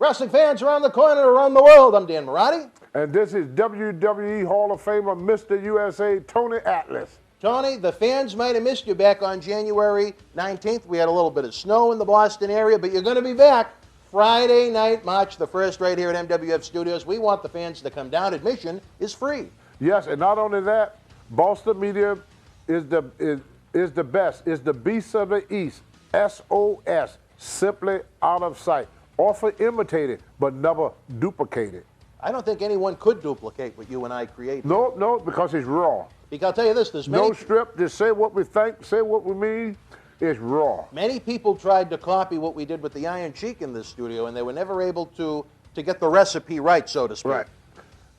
Wrestling fans around the corner, around the world, I'm Dan Marotti. And this is WWE Hall of Famer, Mr. USA, Tony Atlas. Tony, the fans might have missed you back on January 19th. We had a little bit of snow in the Boston area, but you're going to be back Friday night, March the 1st, right here at MWF Studios. We want the fans to come down. Admission is free. Yes, and not only that, Boston media is the best, is the beast of the East. SOS, simply out of sight. Often imitated, but never duplicated. I don't think anyone could duplicate what you and I created. No, because it's raw. Because I'll tell you this, there's many... No strip, just say what we think, say what we mean. It's raw. Many people tried to copy what we did with the Iron Sheik in this studio, and they were never able to get the recipe right, so to speak. Right.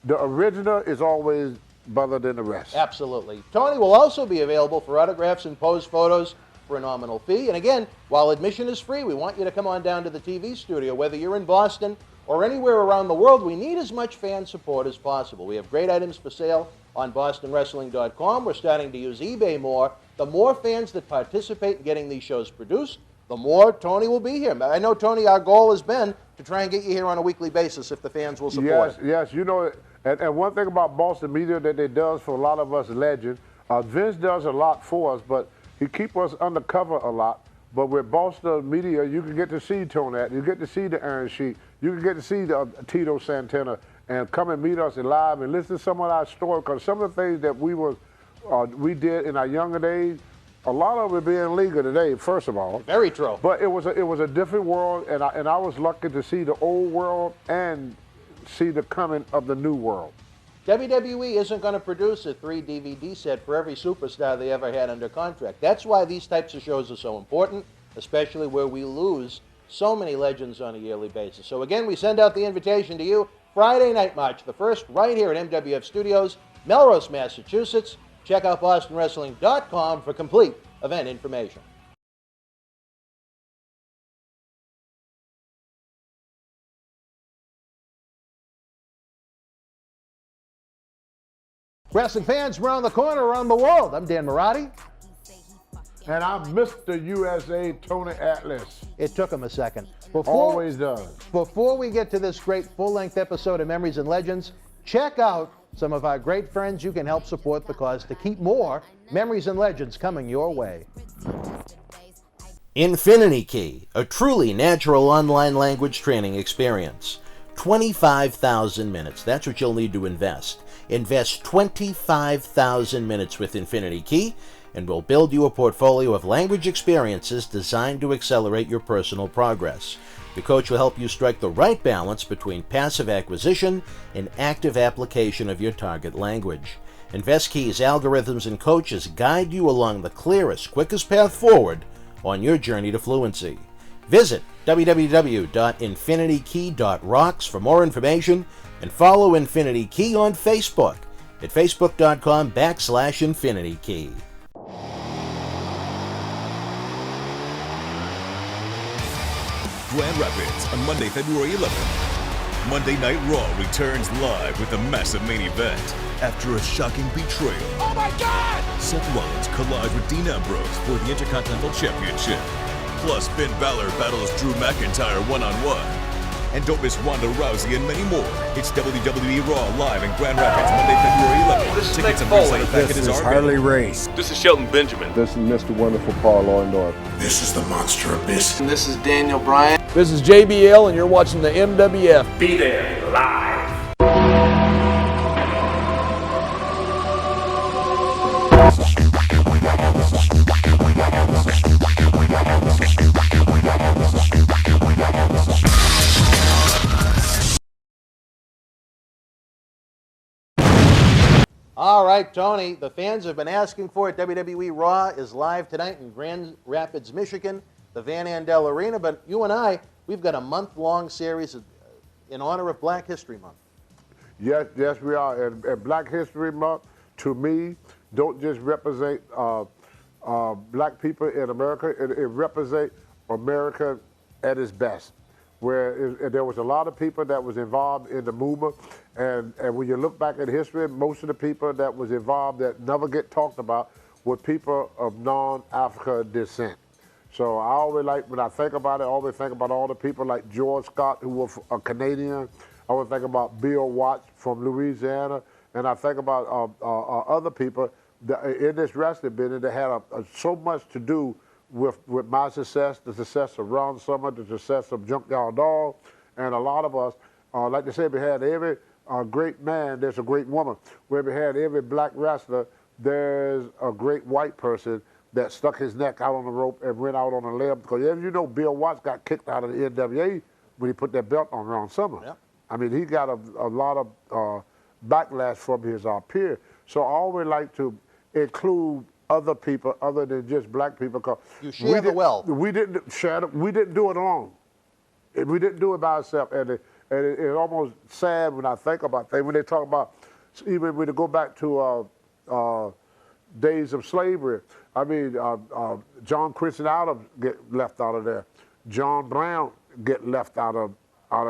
The original is always better than the rest. Absolutely. Tony will also be available for autographs and pose photos for a nominal fee. And again, while admission is free, we want you to come on down to the TV studio. Whether you're in Boston or anywhere around the world, we need as much fan support as possible. We have great items for sale on BostonWrestling.com. We're starting to use eBay more. The more fans that participate in getting these shows produced, the more Tony will be here. I know, Tony, our goal has been to try and get you here on a weekly basis if the fans will support. Yes, you know, and one thing about Boston media that they does for a lot of us legends, Vince does a lot for us, but he keeps us undercover a lot. But with Boston media, you can get to see Tony, you get to see the Iron Sheik, you can get to see the Tito Santana, and come and meet us live and listen to some of our stories, because some of the things that we did in our younger days, a lot of it being legal today, first of all. Very true. But it was a different world, and I was lucky to see the old world and see the coming of the new world. WWE isn't going to produce a 3-DVD set for every superstar they ever had under contract. That's why these types of shows are so important, especially where we lose so many legends on a yearly basis. So again, we send out the invitation to you Friday night, March the 1st, right here at MWF Studios, Melrose, Massachusetts. Check out BostonWrestling.com for complete event information. Wrestling fans around the corner, around the world, I'm Dan Marotti. And I'm Mr. USA, Tony Atlas. It took him a second. Always does. Before we get to this great full-length episode of Memories and Legends, check out some of our great friends you can help support the cause to keep more Memories and Legends coming your way. Infinity Key, a truly natural online language training experience. 25,000 minutes, that's what you'll need to invest. Invest 25,000 minutes with Infinity Key, and we'll build you a portfolio of language experiences designed to accelerate your personal progress. The coach will help you strike the right balance between passive acquisition and active application of your target language. InvestKey's algorithms and coaches guide you along the clearest, quickest path forward on your journey to fluency. Visit www.infinitykey.rocks for more information and follow Infinity Key on Facebook at facebook.com/InfinityKey. Grand Rapids on Monday, February 11th. Monday Night Raw returns live with a massive main event after a shocking betrayal. Oh my God! Seth Rollins collides with Dean Ambrose for the Intercontinental Championship. Plus, Finn Balor battles Drew McIntyre one-on-one. And don't miss Ronda Rousey and many more. It's WWE Raw live in Grand Rapids, Monday, February 11th. This is Tickets Mick and Foley. pre-sale packages This is are Harley available. Race. This is Shelton Benjamin. This is Mr. Wonderful Paul Orndorff. This is the Monster Abyss. And this is Daniel Bryan. This is JBL, and you're watching the MWF. Be there live. All right, Tony, the fans have been asking for it. WWE Raw is live tonight in Grand Rapids, Michigan, the Van Andel Arena. But you and I, we've got a month-long series in honor of Black History Month. Yes, we are. And Black History Month, to me, don't just represent black people in America. It represents America at its best, where there was a lot of people that was involved in the movement. And when you look back at history, most of the people that was involved that never get talked about were people of non-Africa descent. So I always like, when I think about it, I always think about all the people like George Scott, who was a Canadian. I always think about Bill Watts from Louisiana. And I think about other people that, in this wrestling business that had so much to do with my success, the success of Ron Summer, the success of Junkyard Dog. And a lot of us, like they say, we had every great man, there's a great woman. Where we had every black wrestler, there's a great white person that stuck his neck out on the rope and went out on a limb. Because as you know, Bill Watts got kicked out of the NWA when he put that belt on Ron Summer. Yep. I mean, he got a lot of backlash from his peers. So I always like to include other people other than just black people. Cause you share the wealth. We didn't share it. We didn't do it alone. We didn't do it by ourselves. And it's almost sad when I think about things. When they talk about, even when they go back to days of slavery, I mean, John Quincy Adams get left out of there. John Brown get left out of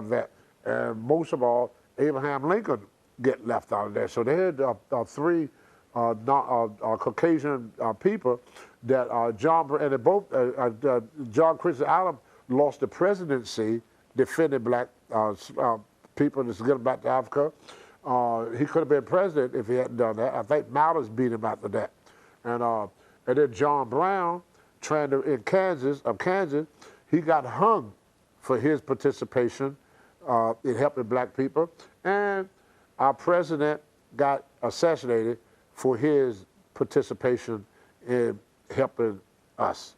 that. And most of all, Abraham Lincoln get left out of there. So they had three Caucasian people that John Quincy Adams lost the presidency defending black people to get them back to Africa. He could have been president if he hadn't done that. I think Malthus beat him after that. And then John Brown, in Kansas, he got hung for his participation in helping black people. And our president got assassinated for his participation in helping us.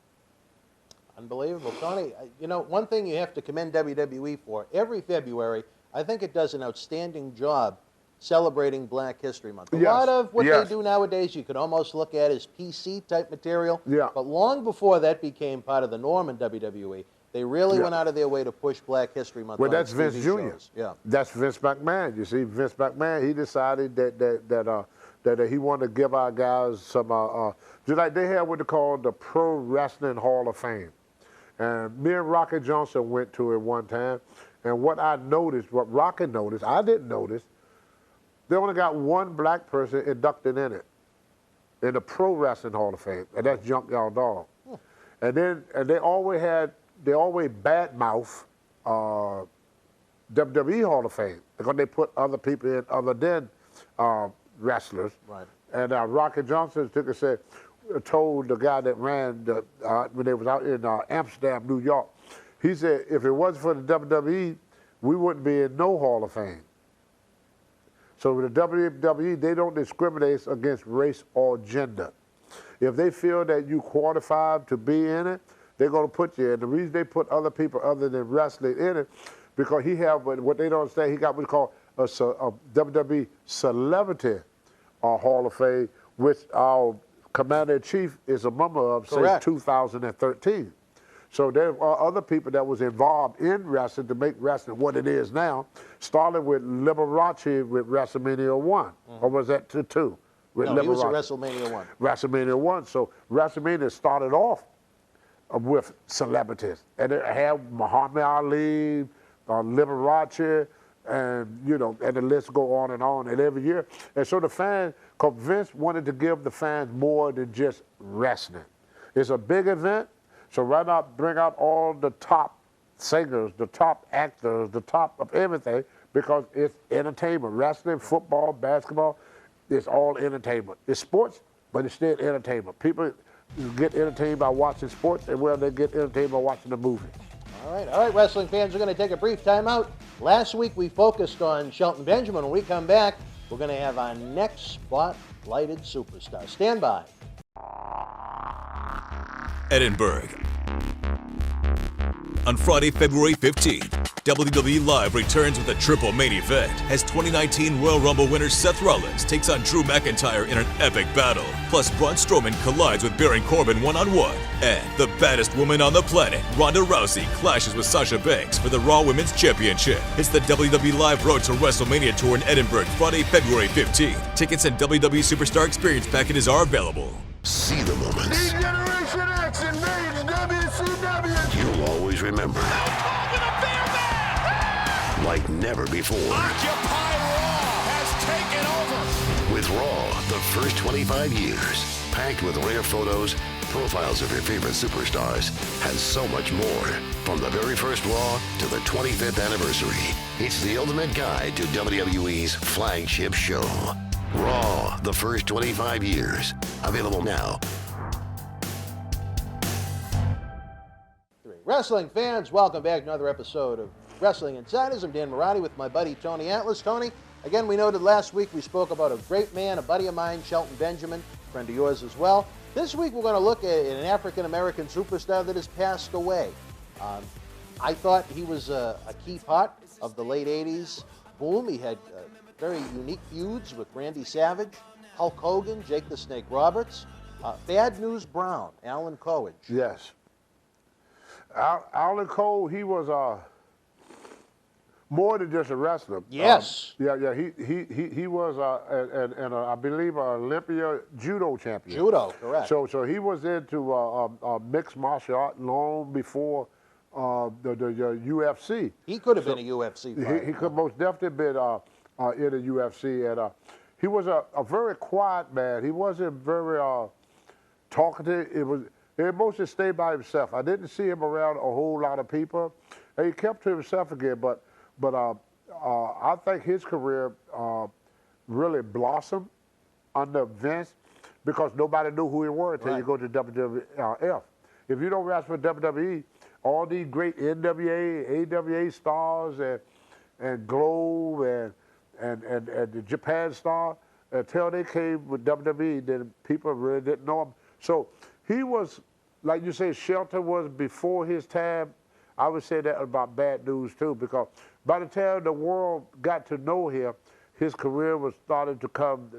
Unbelievable. Tony, you know, one thing you have to commend WWE for, every February, I think it does an outstanding job celebrating Black History Month. A lot of what they do nowadays you could almost look at as PC-type material, but long before that became part of the norm in WWE, they really went out of their way to push Black History Month. Well, that's Vince Jr. Yeah. That's Vince McMahon. You see, Vince McMahon, he decided that he wanted to give our guys some, just like they have what they call the Pro Wrestling Hall of Fame. And me and Rocky Johnson went to it one time, and what Rocky noticed, I didn't notice, they only got one black person inducted in it, in the Pro Wrestling Hall of Fame, and that's Junkyard Dog. And they always badmouth WWE Hall of Fame because they put other people in other than wrestlers. Right. And Rocky Johnson told the guy that ran when they was out in Amsterdam, New York, he said, if it wasn't for the WWE, we wouldn't be in no Hall of Fame. So with the WWE, they don't discriminate against race or gender. If they feel that you qualified to be in it, they're going to put you in. The reason they put other people other than wrestling in it, because he have what they don't say, he got what we call a WWE Celebrity Hall of Fame, which our Commander-in-Chief is a member of since 2013. So there are other people that was involved in wrestling to make wrestling what it is now, starting with Liberace with WrestleMania 1, or was that 2? No, he was at WrestleMania 1. WrestleMania 1. So WrestleMania started off with celebrities. And it had Muhammad Ali, Liberace, and, you know, and the list go on, and every year. And so the fans, because Vince wanted to give the fans more than just wrestling. It's a big event, so why not bring out all the top singers, the top actors, the top of everything, because it's entertainment. Wrestling, football, basketball, it's all entertainment. It's sports, but it's still entertainment. People get entertained by watching sports, and they get entertained by watching the movie. All right, wrestling fans, we're going to take a brief time out. Last week we focused on Shelton Benjamin. When we come back, we're going to have our next spotlighted superstar. Stand by. Edinburgh. On Friday, February 15th, WWE Live returns with a triple main event as 2019 Royal Rumble winner Seth Rollins takes on Drew McIntyre in an epic battle. Plus, Braun Strowman collides with Baron Corbin one-on-one. And the baddest woman on the planet, Ronda Rousey, clashes with Sasha Banks for the Raw Women's Championship. It's the WWE Live Road to WrestleMania Tour in Edinburgh, Friday, February 15th. Tickets and WWE Superstar Experience packages are available. See the moments Generation X invades WCW. you'll always remember. Like never before. Occupy Raw has taken over. With Raw, the first 25 years, packed with rare photos, profiles of your favorite superstars, and so much more. From the very first Raw to the 25th anniversary, it's the ultimate guide to WWE's flagship show. Raw, the first 25 years. Available now. Wrestling fans, welcome back to another episode of Wrestling Insiders. I'm Dan Marotti with my buddy Tony Atlas. Tony, again, we noted last week we spoke about a great man, a buddy of mine, Shelton Benjamin, friend of yours as well. This week we're going to look at an African-American superstar that has passed away. I thought he was a key part of the late 80s boom. He had very unique feuds with Randy Savage, Hulk Hogan, Jake the Snake Roberts, Bad News Brown, Alan Coolidge. Yes. Alan Cole, he was more than just a wrestler. Yes. He was I believe an Olympia judo champion. Judo, correct. So he was into mixed martial art long before the UFC. He could have been a UFC fighter. He could most definitely been in the UFC, and he was a very quiet man. He wasn't very talkative. He mostly stayed by himself. I didn't see him around a whole lot of people. And he kept to himself again, but I think his career really blossomed under Vince because nobody knew who he was until you go to WWF. If you don't wrestle for WWE, all these great NWA, AWA stars and Globe and the Japan star, until they came with WWE, then people really didn't know him. So he was, like you say, Shelton was before his time. I would say that about Bad News too, because by the time the world got to know him, his career was starting to come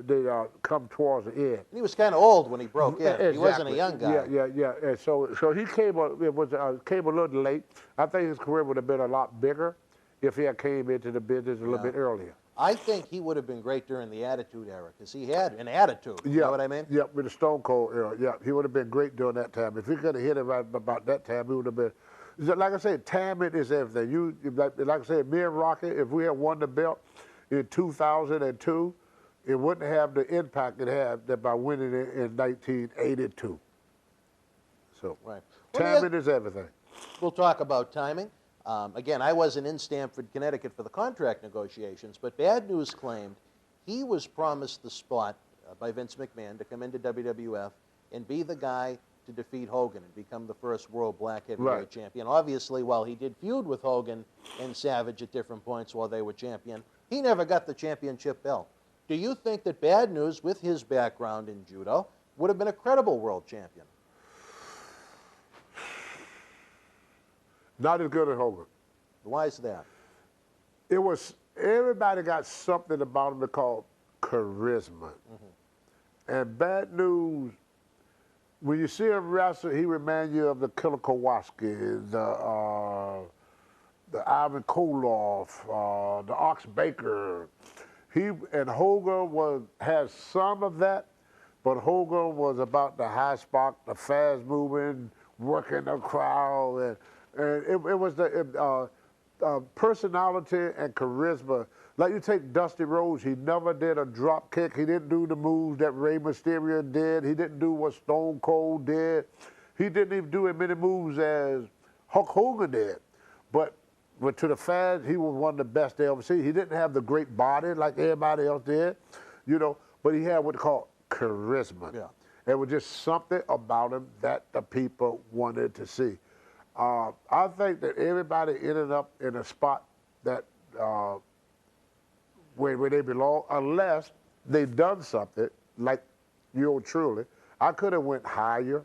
towards the end. And he was kind of old when he broke in. Exactly. He wasn't a young guy. Yeah. And so he came a little late. I think his career would have been a lot bigger if he had came into the business a little bit earlier. I think he would have been great during the Attitude Era because he had an attitude. You know what I mean? Yeah, with the Stone Cold era. Yeah, he would have been great during that time. If he could have hit it right about that time, he would have been. Like I said, timing is everything. Like I said, me and Rocky, if we had won the belt in 2002, it wouldn't have the impact it had that by winning it in 1982. So, timing is everything. We'll talk about timing. Again, I wasn't in Stamford, Connecticut for the contract negotiations, but Bad News claimed he was promised the spot by Vince McMahon to come into WWF and be the guy to defeat Hogan and become the first world black heavyweight champion. Obviously, while he did feud with Hogan and Savage at different points while they were champion, he never got the championship belt. Do you think that Bad News, with his background in judo, would have been a credible world champion? Not as good as Hogan. Why is that? It was, everybody got something about him called charisma. And Bad News, when you see him wrestle, he reminds you of the Killer Kowalski, the Ivan Koloff, the Ox Baker. And Hogan has some of that, but Hogan was about the high spot, the fast moving, working the crowd, and it was the personality and charisma. Like you take Dusty Rhodes, he never did a drop kick. He didn't do the moves that Rey Mysterio did. He didn't do what Stone Cold did. He didn't even do as many moves as Hulk Hogan did. But to the fans, he was one of the best they ever seen. He didn't have the great body like everybody else did, but he had what they call charisma. Yeah. It was just something about him that the people wanted to see. I think that everybody ended up in a spot that where they belong, unless they've done something like truly. I could have went higher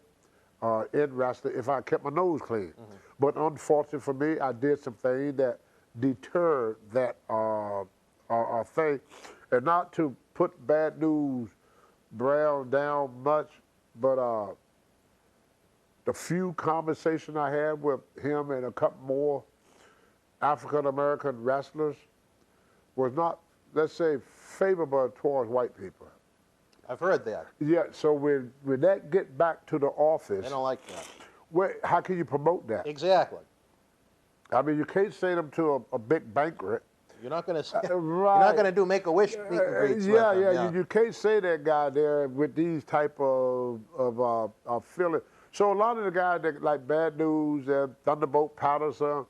in wrestling if I kept my nose clean. But unfortunately for me, I did some things that deterred that thing. And not to put Bad News Brown down much, but the few conversations I had with him and a couple more African-American wrestlers was not, let's say, favorable towards white people. I've heard that. Yeah, so when that get back to the office... They don't like that. How can you promote that? Exactly. I mean, you can't send them to a big banquet. You're not going to You're not going to do Make-A-Wish meet and greets with them. You can't say that guy there with these type of feeling. So a lot of the guys that like Bad News and Thunderbolt Patterson,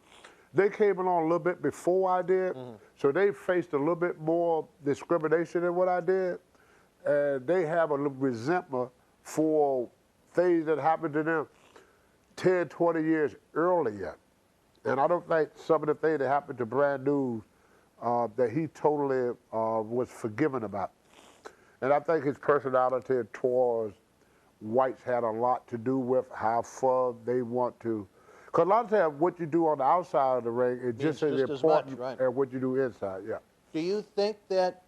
they came along a little bit before I did, so they faced a little bit more discrimination than what I did, and they have a little resentment for things that happened to them 10, 20 years earlier. And I don't think some of the things that happened to Brand News that he totally was forgiven about. And I think his personality towards whites had a lot to do with how far they want to. Because a lot of times what you do on the outside of the ring is just as important as what you do inside, yeah. Do you think that,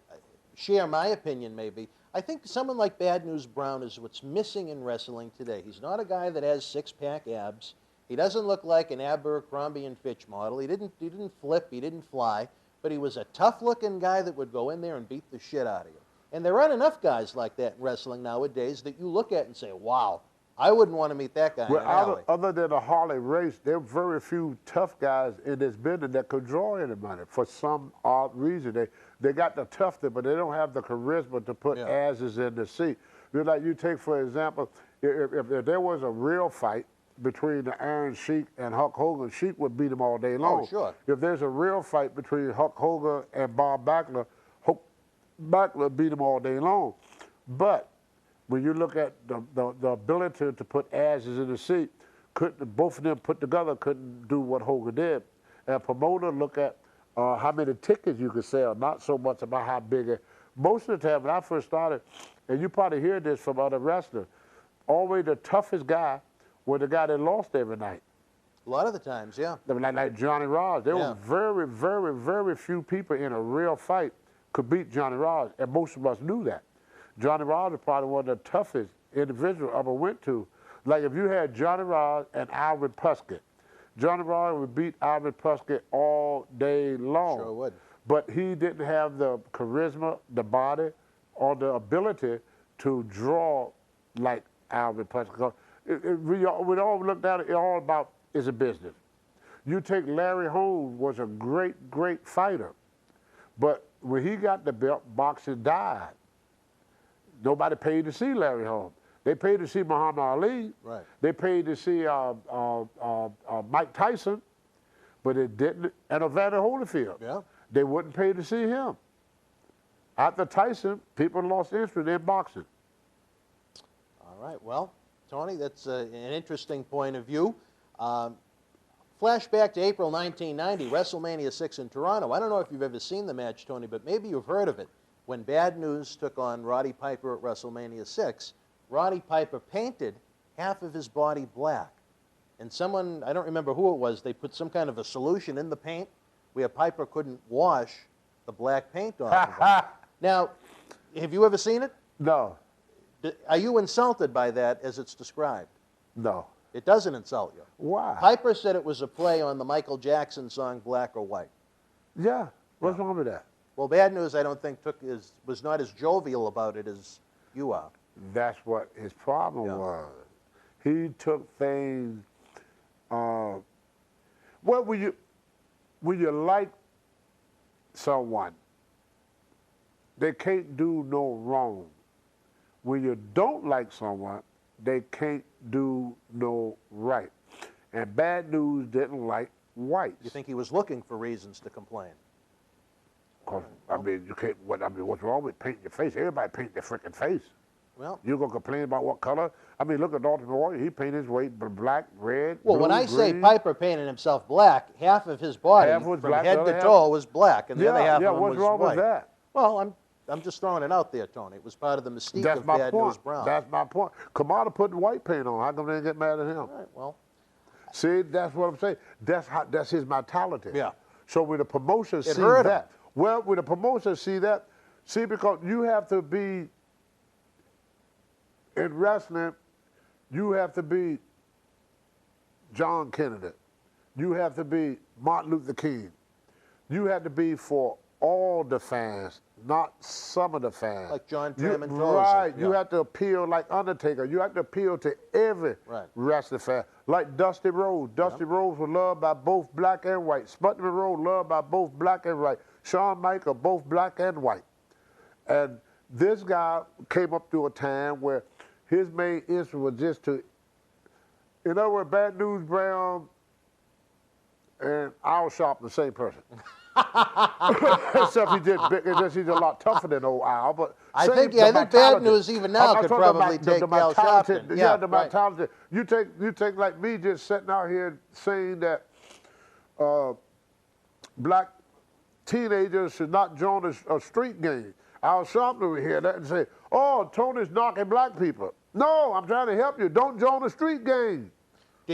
share my opinion maybe, I think someone like Bad News Brown is what's missing in wrestling today. He's not a guy that has six-pack abs. He doesn't look like an Abercrombie and Fitch model. He didn't flip, he didn't fly, but he was a tough-looking guy that would go in there and beat the shit out of you. And there aren't enough guys like that in wrestling nowadays that you look at and say, wow, I wouldn't want to meet that guy in an alley. Other than a Harley race, there are very few tough guys in this business that could draw anybody for some odd reason. They got the toughness, but they don't have the charisma to put asses in the seat. Like you take, for example, if there was a real fight between the Iron Sheik and Hulk Hogan, Sheik would beat him all day long. Oh, sure. If there's a real fight between Hulk Hogan and Bob Backlund, Backlund beat him all day long. But when you look at the ability to put asses in the seat, both of them put together couldn't do what Hogan did. And a promoter look at how many tickets you could sell, not so much about how big. Most of the time when I first started, and you probably hear this from other wrestlers, always the toughest guy was the guy that lost every night. A lot of the times, yeah. Like Johnny Ross. There were very, very, very few people in a real fight could beat Johnny Ross, and most of us knew that. Johnny Ross was probably one of the toughest individuals I ever went to. Like if you had Johnny Ross and Alvin Puskett, Johnny Ross would beat Alvin Puskett all day long. Sure would. But he didn't have the charisma, the body, or the ability to draw like Alvin Puskett. We all looked at it all about is a business. You take Larry Holmes was a great, great fighter, but when he got the belt, boxing died. Nobody paid to see Larry Holmes. They paid to see Muhammad Ali. Right. They paid to see Mike Tyson, but it didn't. And Evander Holyfield. Yeah. They wouldn't pay to see him. After Tyson, people lost interest in boxing. All right. Well, Tony, that's an interesting point of view. Flashback to April 1990, WrestleMania 6 in Toronto. I don't know if you've ever seen the match, Tony, but maybe you've heard of it. When Bad News took on Roddy Piper at WrestleMania 6, Roddy Piper painted half of his body black. And someone, I don't remember who it was, they put some kind of a solution in the paint where Piper couldn't wash the black paint off of him. Now, have you ever seen it? No. Are you insulted by that as it's described? No. It doesn't insult you. Why? Piper said it was a play on the Michael Jackson song Black or White. Yeah. What's wrong with that? Well, Bad News, I don't think, was not as jovial about it as you are. That's what his problem was. He took things. Well, when you like someone, they can't do no wrong. When you don't like someone, they can't do no right. And Bad News didn't like whites. You think he was looking for reasons to complain? Cause, I mean, you can't. What's wrong with painting your face? Everybody paint their freaking face. Well, You gonna complain about what color? I mean, look at Ultimate Warrior. He painted his way black, red. well, blue, when I say green. Piper painted himself black, half of his body, Half was from black, head the other to half- toe, was black, and the other half of him what's was wrong white. with that? Well, I'm just throwing it out there, Tony. It was part of the mystique That's of my Bad point. News Brown. That's my point. Kamada put white paint on. How come they didn't get mad at him? All right, well, See, that's what I'm saying. That's his mentality. Yeah. So when the promotion see hurt him. that, well, when the promotion see that, see, because you have to be in wrestling, you have to be John Kennedy. You have to be Martin Luther King. You have to be for all the fans, not some of the fans. Like John You- Tremontosi. Right. You Yeah. have to appeal like Undertaker. You have to appeal to every wrestling fan. Like Dusty Rhodes. Dusty Rhodes was loved by both black and white. Sputnik Rhodes loved by both black and white. Shawn Michaels, both black and white. And this guy came up through a time where his main interest was just to In other words, Bad News Brown and Al Sharpton, the same person. Except he's a lot tougher than old Al. But I think Bad News even now could probably take Al Sharpton. Yeah, the mentality. You take like me just sitting out here saying that black teenagers should not join a street gang. Al Sharpton would hear that and say, "Oh, Tony's knocking black people." No, I'm trying to help you. Don't join a street gang.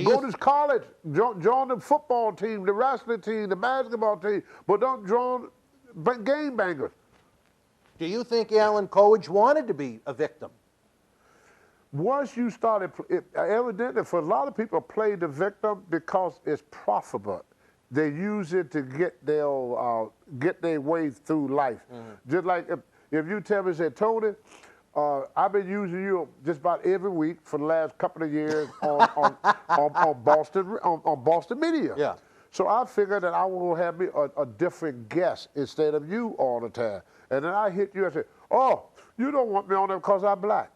Go to college, join the football team, the wrestling team, the basketball team, but don't join game bangers. Do you think Alan Coage wanted to be a victim? Once you started, evidently for a lot of people, play the victim because it's profitable. They use it to get their way through life. Just like if you tell me, say, Tony, I've been using you just about every week for the last couple of years on Boston media. Yeah. So I figured that I will have me a different guest instead of you all the time. And then I hit you and say, "Oh, you don't want me on there because I'm black."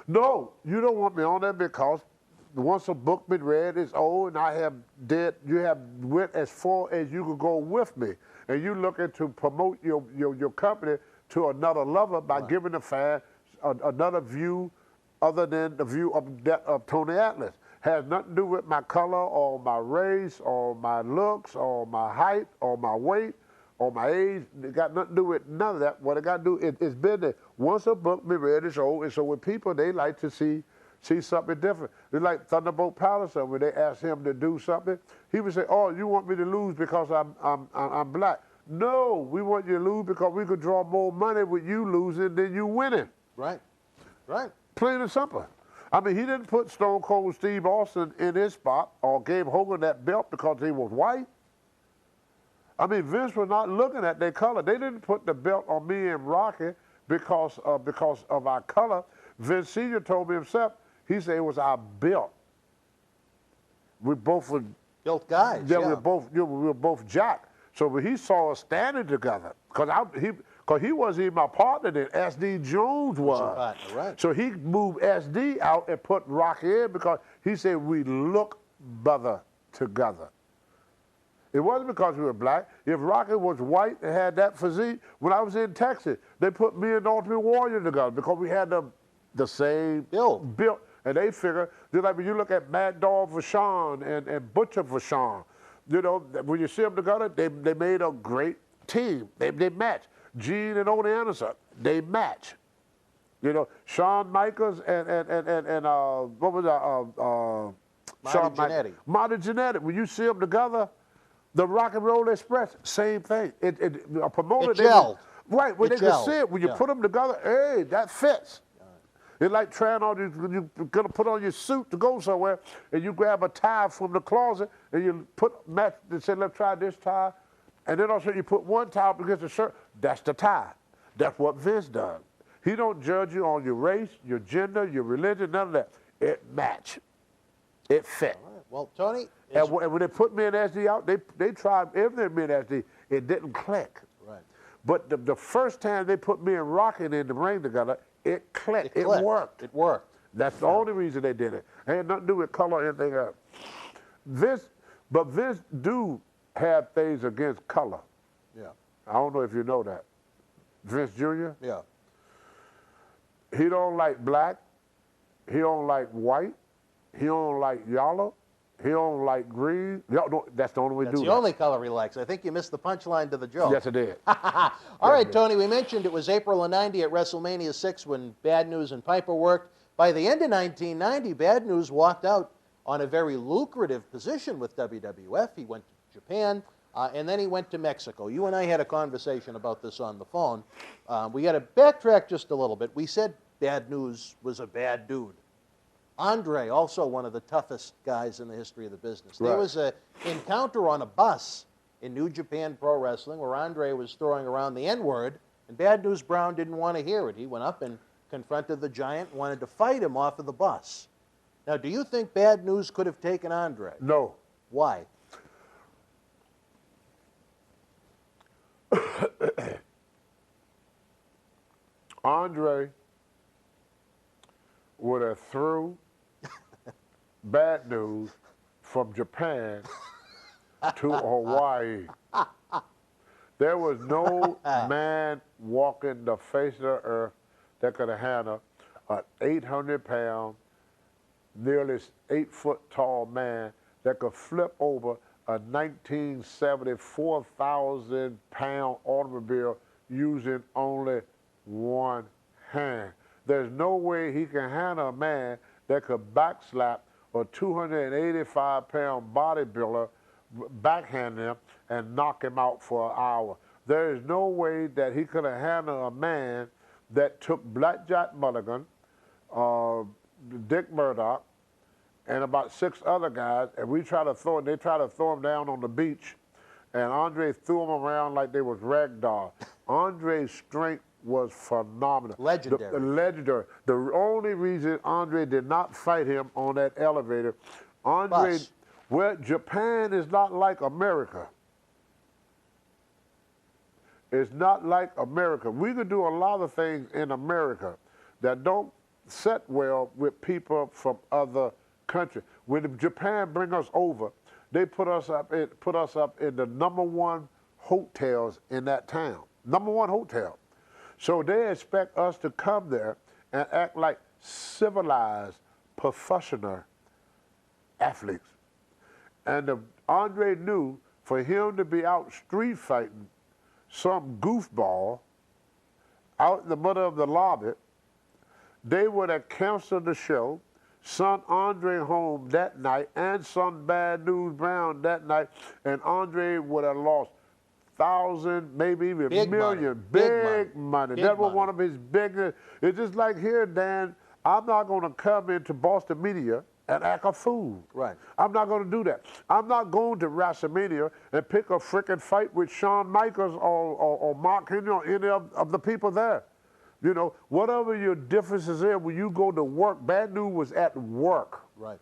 No, you don't want me on there because once a book been read, it's old, and you have went as far as you could go with me, and you looking to promote your company to another level by giving the fan another view other than the view of Tony Atlas. Has nothing to do with my color or my race or my looks or my height or my weight or my age. It got nothing to do with none of that. What it got to do, it's been there. Once a book be read, it's old. And so with people, they like to see something different. It's like Thunderbolt Patterson, when they asked him to do something, he would say, "Oh, you want me to lose because I'm black?" No, we want you to lose because we could draw more money with you losing than you winning. Right, right. Plain and simple. I mean, he didn't put Stone Cold Steve Austin in his spot or gave Hogan that belt because he was white. I mean, Vince was not looking at their color. They didn't put the belt on me and Rocky because of our color. Vince Sr. told me himself, he said it was our belt. We both were built guys. Yeah, we were both jacked. So when he saw us standing together, because he wasn't even my partner then, S.D. Jones was. Right. So he moved S.D. out and put Rocky in because he said we look better together. It wasn't because we were black. If Rocky was white and had that physique, when I was in Texas, they put me and Ultimate Warrior together because we had the same build. And they figure, just like when you look at Mad Dog Vachon and Butcher Vachon, you know, when you see them together, they made a great team. They match. Gene and Ole Anderson, they match. You know, Shawn Michaels and what was that? Marty Jannetty. When you see them together, the Rock and Roll Express, same thing. A promoter, it gelled. Right, when they can see it, when you put them together, hey, that fits. It's like trying on, you're going to put on your suit to go somewhere, and you grab a tie from the closet, and you match, and say, let's try this tie. And then also you put one tie up against the shirt, that's the tie. That's what Vince does. He don't judge you on your race, your gender, your religion, none of that. It match. It fit. All right. Well, Tony. And when they put me and SD out, they tried everything me and SD. It didn't click. Right. But the first time they put me and Rocket in the ring together, it clicked. It worked. It worked. That's the only reason they did it. It had nothing to do with color or anything else. Vince do have things against color. Yeah. I don't know if you know that. Vince Jr.? Yeah. He don't like black. He don't like white. He don't like yellow. He don't like green. No, that's the only way to do it. That's the only color he likes. I think you missed the punchline to the joke. Yes, I did. All right, Tony, we mentioned it was April of 90 at WrestleMania 6 when Bad News and Piper worked. By the end of 1990, Bad News walked out on a very lucrative position with WWF. He went to Japan, and then he went to Mexico. You and I had a conversation about this on the phone. We got to backtrack just a little bit. We said Bad News was a bad dude. Andre, also one of the toughest guys in the history of the business. Right. There was an encounter on a bus in New Japan Pro Wrestling where Andre was throwing around the N-word, and Bad News Brown didn't want to hear it. He went up and confronted the Giant and wanted to fight him off of the bus. Now, do you think Bad News could have taken Andre? No. Why? Andre would have threw bad news from Japan to Hawaii. There was no man walking the face of the earth that could have handled an 800-pound, nearly 8-foot tall man that could flip over a 1970 4,000-pound automobile using only one hand. There's no way he can handle a man that could backslap a 285-pound bodybuilder, backhand him, and knock him out for an hour. There is no way that he could have handled a man that took Blackjack Mulligan, Dick Murdoch, and about 6 other guys, and they tried to throw them down on the beach, and Andre threw them around like they was ragdoll. Andre's strength was phenomenal. Legendary. Legendary. The only reason Andre did not fight him on that elevator, well, Japan is not like America. It's not like America. We could do a lot of things in America that don't set well with people from other countries. When Japan bring us over, they put us up in the #1 hotels in that town. #1 hotel. So they expect us to come there and act like civilized, professional athletes. And Andre knew for him to be out street fighting some goofball out in the middle of the lobby, they would have canceled the show, sent Andre home that night, and sent Bad News Brown that night, and Andre would have lost thousands, maybe even millions. Big money. That was one of his biggest. It's just like here, Dan, I'm not going to come into Boston media and act a fool. Right. I'm not going to do that. I'm not going to WrestleMania and pick a frickin' fight with Shawn Michaels or Mark Henry or any of the people there. You know, whatever your differences is, when you go to work, Bad News was at work. Right.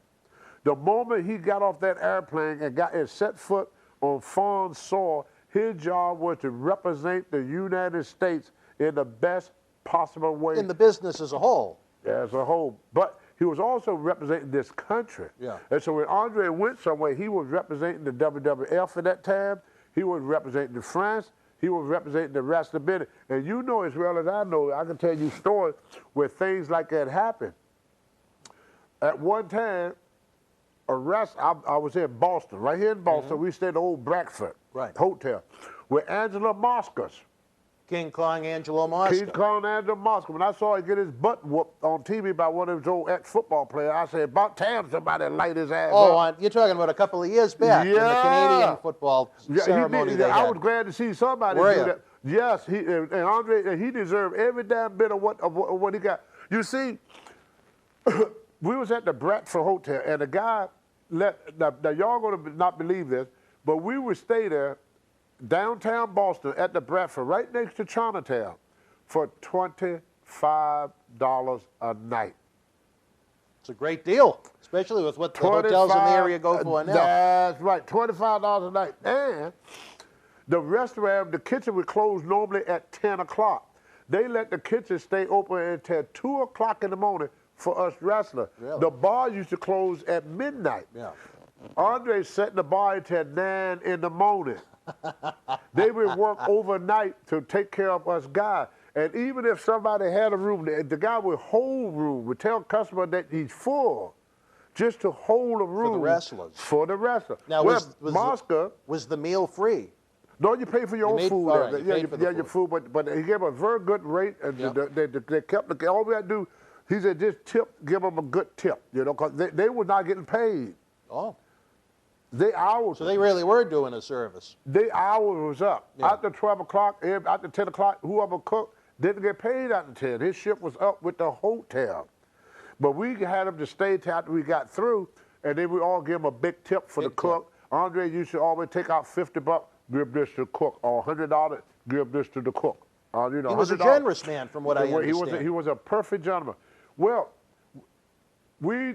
The moment he got off that airplane and set foot on foreign soil, his job was to represent the United States in the best possible way. In the business as a whole. As a whole. But he was also representing this country. Yeah. And so when Andre went somewhere, he was representing the WWF at that time. He was representing France. He was representing the rest of the business. And you know as well as I know, I can tell you stories where things like that happened. At one time, I was in Boston, right here in Boston. We stayed at the old Blackfoot Hotel with Angela Moskos. King Kong Angelo Mosca. King Kong Angelo Mosca. When I saw him get his butt whooped on TV by one of his old ex-football players, I said, about time somebody light his ass up. You're talking about a couple of years back in the Canadian football ceremony. I was glad to see somebody do that. Yes, and Andre, he deserved every damn bit of what he got. You see, we was at the Bradford Hotel, and the guy now y'all going to not believe this, but we would stay there downtown Boston at the Bradford, right next to Chinatown, for $25 a night. It's a great deal, especially with what the hotels in the area go for now. That's right, $25 a night. And the restaurant, the kitchen would close normally at 10 o'clock. They let the kitchen stay open until 2 o'clock in the morning for us wrestlers. Really? The bar used to close at midnight. Yeah. Andre set the bar until 9 in the morning. They would work overnight to take care of us guys. And even if somebody had a room, the guy would hold room, would tell customer that he's full, just to hold a room. For the wrestlers. For the wrestlers. Now, was the meal free? No, you pay for your own food. All right, your food, but he gave a very good rate. And they kept, all we had to do, he said, just give them a good tip, because they were not getting paid. Oh. So they really were doing a service. Their hours was up. Yeah. After 12 o'clock, after 10 o'clock, whoever cooked didn't get paid after 10. His shift was up with the hotel. But we had him to stay till after we got through, and then we all give him a big tip for the cook. Andre used to always take out $50, give this to the cook, or $100, give this to the cook. He was a generous man, from what I understand. He was a perfect gentleman. Well, we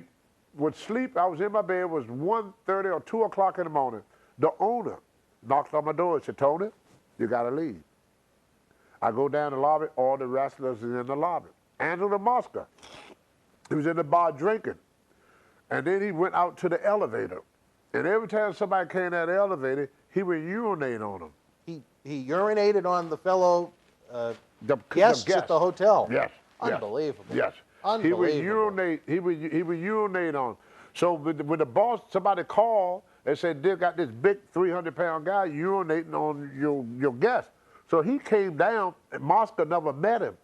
would sleep. I was in my bed. It was 1:30 or 2 o'clock in the morning. The owner knocked on my door and said, Tony, you got to leave. I go down the lobby. All the wrestlers is in the lobby. Angela Mosca, he was in the bar drinking. And then he went out to the elevator. And every time somebody came in that elevator, he would urinate on them. He urinated on the fellow guests at the hotel. Yes. Unbelievable. Yes. Unbelievable. He would urinate on. So when the boss, somebody called and said, they got this big 300-pound guy urinating on your guest. So he came down, and Mosca never met him.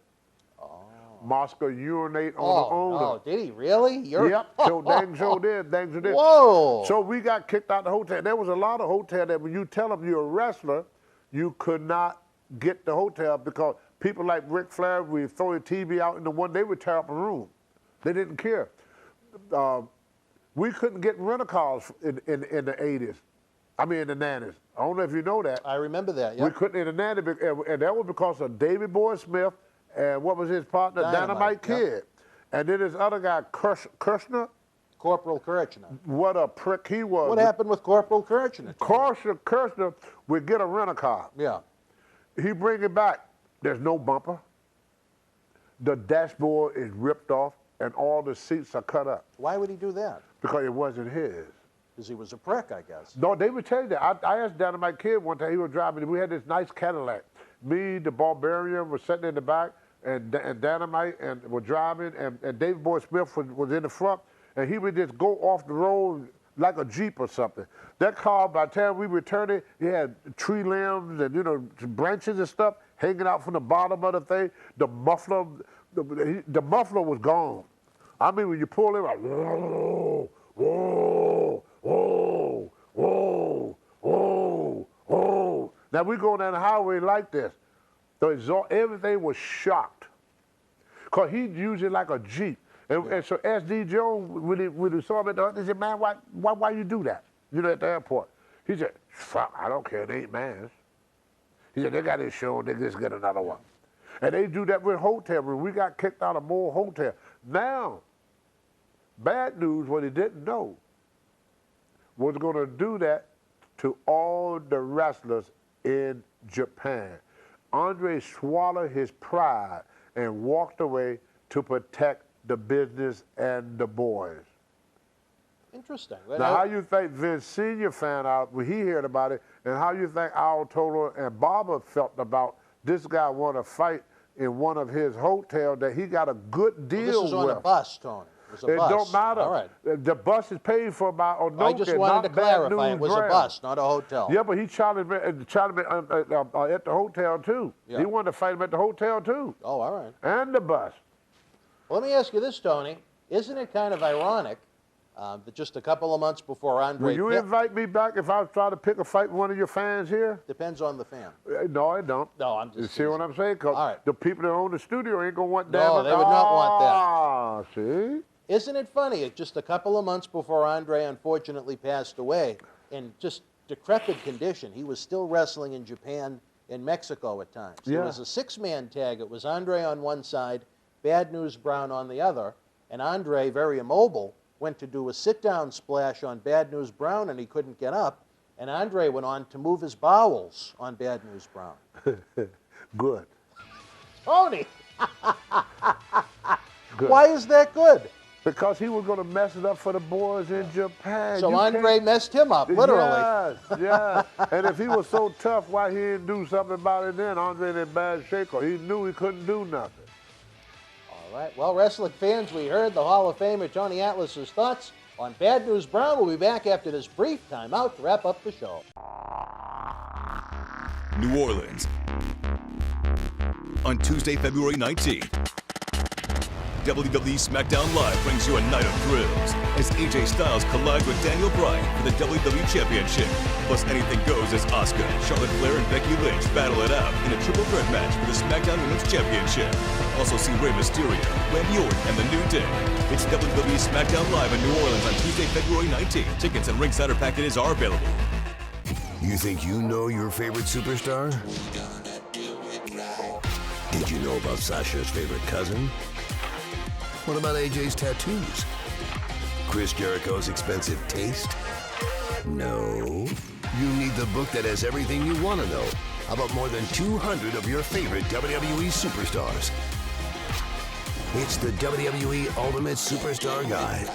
Mosca urinate on the owner. Oh, did he really? Yep, so dang so did. Whoa. So we got kicked out of the hotel. There was a lot of hotels that when you tell them you're a wrestler, you could not get the hotel because people like Ric Flair, we throw a TV out in the one, they would tear up a room. They didn't care. We couldn't get rental cars in the 80s. I mean, in the 90s. I don't know if you know that. I remember that, yeah. We couldn't in the 90s, and that was because of Davey Boy Smith and what was his partner? Dynamite Kid. Yep. And then this other guy, Kirshner. Corporal Kirchner. What a prick he was. What happened with Corporal Kirchner? Kirshner would get a rental car. Yeah. He bring it back. There's no bumper. The dashboard is ripped off, and all the seats are cut up. Why would he do that? Because it wasn't his. Because he was a prick, I guess. No, they would tell you that. I asked Dynamite Kid one time, he was driving, we had this nice Cadillac. Me, the Barbarian, was sitting in the back, and Dynamite and were driving, and David Boy Smith was in the front, and he would just go off the road like a Jeep or something. That car, by the time we returned it, it had tree limbs and, branches and stuff hanging out from the bottom of the thing. The muffler, the muffler was gone. I mean, when you pull it, like, whoa, whoa, whoa, whoa, whoa, whoa. Now, we go down the highway like this. Everything was shocked. Because he'd use it like a Jeep. And so S.D. Jones, when he saw him at the hotel, he said, man, why you do that? At the airport. He said, fuck, I don't care, it ain't mine. He said, they got this show, they just get another one. And they do that with hotel rooms. We got kicked out of more hotel. Now, bad news, what he didn't know, was going to do that to all the wrestlers in Japan. Andre swallowed his pride and walked away to protect the business and the boys. Interesting. Now, how you think Vince Sr. found out when he heard about it, and how you think Al Toler and Barber felt about this guy want to fight in one of his hotels that he got a good deal with? This is on a bus, Tony. It don't matter. All right. The bus is paid for by Orndorff. I just wanted to clarify it was a bus, not a hotel. Yeah, but he challenged me at the hotel, too. Yeah. He wanted to fight him at the hotel, too. Oh, all right. And the bus. Well, let me ask you this, Tony. Isn't it kind of ironic that just a couple of months before Andre... Will you invite me back if I was trying to pick a fight with one of your fans here? Depends on the fan. No, I don't. No, I'm just... You see what I'm saying? Because the people that own the studio ain't going to want that. No, they would not want that. Ah, see? Isn't it funny? Just a couple of months before Andre unfortunately passed away, in just decrepit condition, he was still wrestling in Japan and Mexico at times. Yeah. It was a six-man tag. It was Andre on one side, Bad News Brown on the other, and Andre, very immobile, went to do a sit-down splash on Bad News Brown, and he couldn't get up, and Andre went on to move his bowels on Bad News Brown. Good. Tony! Good. Why is that good? Because he was going to mess it up for the boys in Japan. So Andre messed him up, literally. Yes. And if he was so tough, why he didn't do something about it then? Andre in bad shape, or he knew he couldn't do nothing. All right. Well, wrestling fans, we heard the Hall of Famer Tony Atlas's thoughts on Bad News Brown. We'll be back after this brief timeout to wrap up the show. New Orleans. On Tuesday, February 19th. WWE SmackDown Live brings you a night of thrills as AJ Styles collide with Daniel Bryan for the WWE Championship. Plus, anything goes as Asuka, Charlotte Flair, and Becky Lynch battle it out in a triple threat match for the SmackDown Women's Championship. Also see Rey Mysterio, Randy Orton, and The New Day. It's WWE SmackDown Live in New Orleans on Tuesday, February 19th. Tickets and ringside packages are available. You think you know your favorite superstar? Did you know about Sasha's favorite cousin? What about AJ's tattoos? Chris Jericho's expensive taste? No. You need the book that has everything you want to know about more than 200 of your favorite WWE superstars. It's the WWE Ultimate Superstar Guide.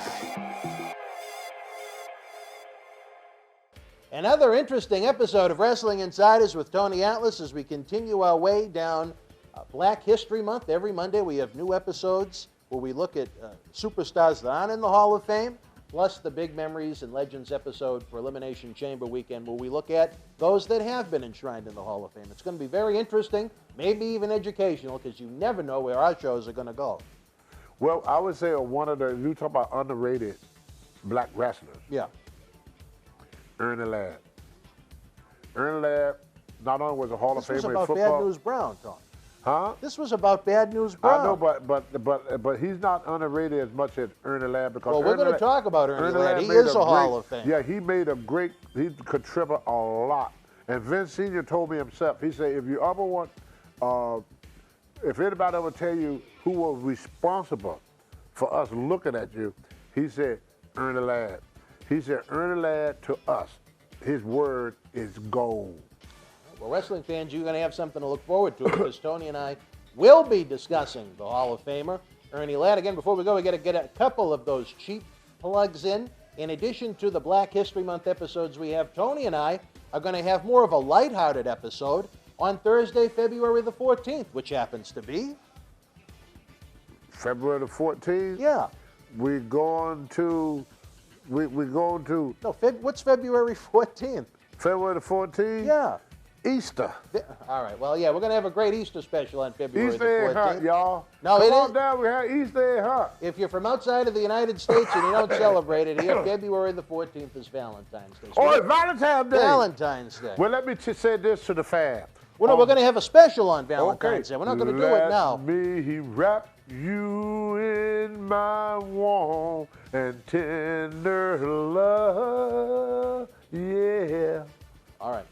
Another interesting episode of Wrestling Insiders with Tony Atlas as we continue our way down Black History Month. Every Monday we have new episodes where we look at superstars that aren't in the Hall of Fame, plus the Big Memories and Legends episode for Elimination Chamber Weekend where we look at those that have been enshrined in the Hall of Fame. It's going to be very interesting, maybe even educational, because you never know where our shows are going to go. Well, I would say one of the, you talk about underrated black wrestlers. Yeah. Ernie Ladd. Ernie Ladd not only was a Hall of Famer in This was about football. Bad News Brown, Tony. Huh? This was about Bad News Brown. I know, but he's not underrated as much as Ernie Ladd because. Well, we're going to talk about Ernie Ladd. He is a Hall of Fame. Yeah, he contributed a lot. And Vince Sr. told me himself. He said, if you ever want, if anybody ever tell you who was responsible for us looking at you, he said Ernie Ladd. He said Ernie Ladd to us, his word is gold. Well, wrestling fans, you're going to have something to look forward to because Tony and I will be discussing the Hall of Famer, Ernie Ladd. Again, before we go, we got to get a couple of those cheap plugs in. In addition to the Black History Month episodes we have, Tony and I are going to have more of a lighthearted episode on Thursday, February the 14th, which happens to be... February the 14th? Yeah. We're going to... We're going to... No, what's February 14th? February the 14th? Yeah. Easter. All right. Well, yeah, we're going to have a great Easter special on February the 14th. Easter egg hunt, y'all. No, Come it on is. down, we have Easter egg hunt. If you're from outside of the United States and you don't celebrate it here, February the 14th is Valentine's Day. Oh, it's Valentine's Day. Valentine's Day. Well, let me say this to the fans. Well, no, we're going to have a special on Valentine's Day. We're not going to do it now. Let me wrap you in my warm and tender love. Yeah. All right.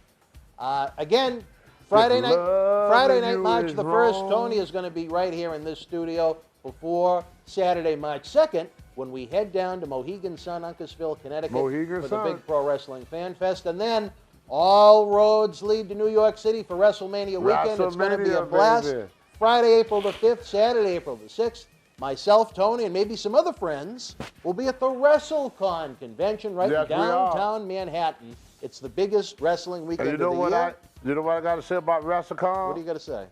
Again, Friday night, March the 1st, Tony is going to be right here in this studio before Saturday, March 2nd, when we head down to Mohegan Sun, Uncasville, Connecticut for the Big Pro Wrestling Fan Fest. And then all roads lead to New York City for WrestleMania weekend. It's going to be a blast. Baby. Friday, April the 5th, Saturday, April the 6th. Myself, Tony, and maybe some other friends will be at the WrestleCon convention right in downtown Manhattan. It's the biggest wrestling weekend of the year. You know what I got to say about WrestleCon? What do you got to say?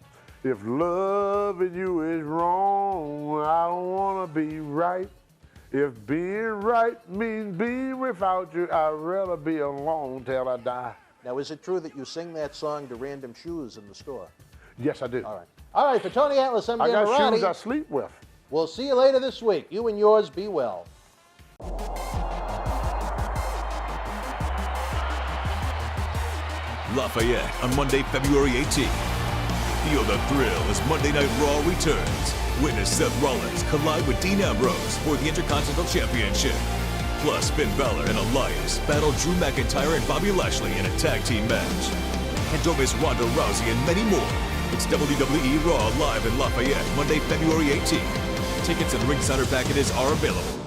If loving you is wrong, I don't want to be right. If being right means being without you, I'd rather be alone till I die. Now, is it true that you sing that song to random shoes in the store? Yes, I do. All right. All right, for Tony Atlas, I'm Dan I got Marani. shoes I sleep with. We'll see you later this week. You and yours be well. Lafayette on Monday, February 18th. Feel the thrill as Monday Night Raw returns. Witness Seth Rollins collide with Dean Ambrose for the Intercontinental Championship. Plus, Finn Balor and Elias battle Drew McIntyre and Bobby Lashley in a tag team match. And don't miss Ronda Rousey and many more. It's WWE Raw live in Lafayette, Monday, February 18th. Tickets and ringside packages are available.